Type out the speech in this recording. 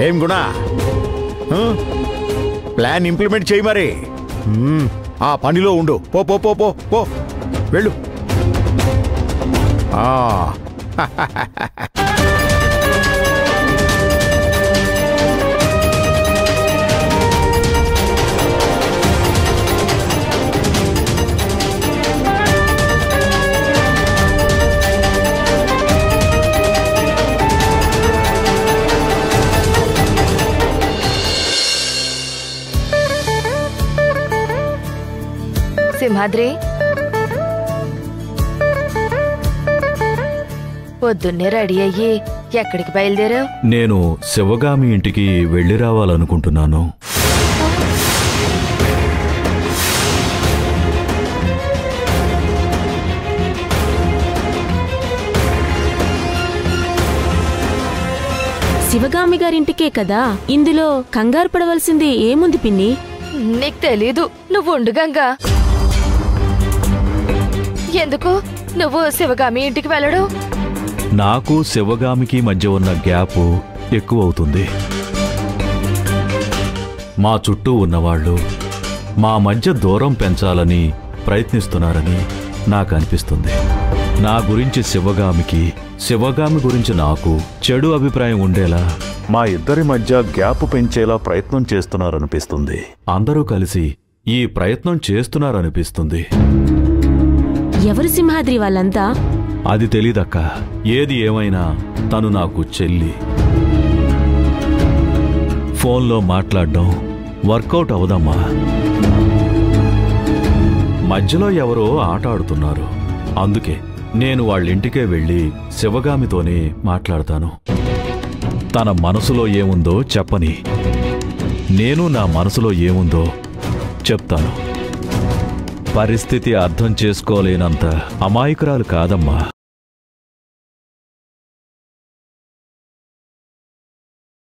ఏం గుణ, plan implement చేయి మరి. ఆ పనిలో ఉండు. పో పో పో పో పో, వెళ్ళు. సింహాద్రి, పొద్దున్నే రెడీ అయ్యి ఎక్కడికి బయలుదేరావు? నేను శివగామి ఇంటికి వెళ్ళి రావాలనుకుంటున్నాను. శివగామి గారింటికే కదా, ఇందులో కంగారు పడవలసింది ఏముంది పిన్ని? నీకు తెలీదు, నువ్వు ఉండు గంగా. ఎందుకు నువ్వు శివగామి ఇంటికి వెళ్ళడు? నాకు శివగామికి మధ్య ఉన్న గ్యాప్ ఎక్కువవుతుంది. మా చుట్టూ ఉన్నవాళ్లు మా మధ్య దూరం పెంచాలని ప్రయత్నిస్తున్నారని నాకు అనిపిస్తుంది. నా గురించి శివగామికి, శివగామి గురించి నాకు చెడు అభిప్రాయం ఉండేలా మా ఇద్దరి మధ్య గ్యాప్ పెంచేలా ప్రయత్నం చేస్తున్నారనిపిస్తుంది. అందరూ కలిసి ఈ ప్రయత్నం చేస్తున్నారనిపిస్తుంది. ఎవరు సింహాద్రి వాళ్ళంతా? అది తెలీదక్క. ఏది ఏమైనా తను నాకు చెల్లి. ఫోన్లో మాట్లాడడం వర్కౌట్ అవదమ్మా. మధ్యలో ఎవరో ఆట ఆడుతున్నారు. అందుకే నేను వాళ్ళింటికే వెళ్ళి శివగామితోనే మాట్లాడతాను. తన మనసులో ఏముందో చెప్పని, నేను నా మనసులో ఏముందో చెప్తాను. పరిస్థితి అర్థం చేసుకోలేనంత అమాయకురాలు కాదమ్మా.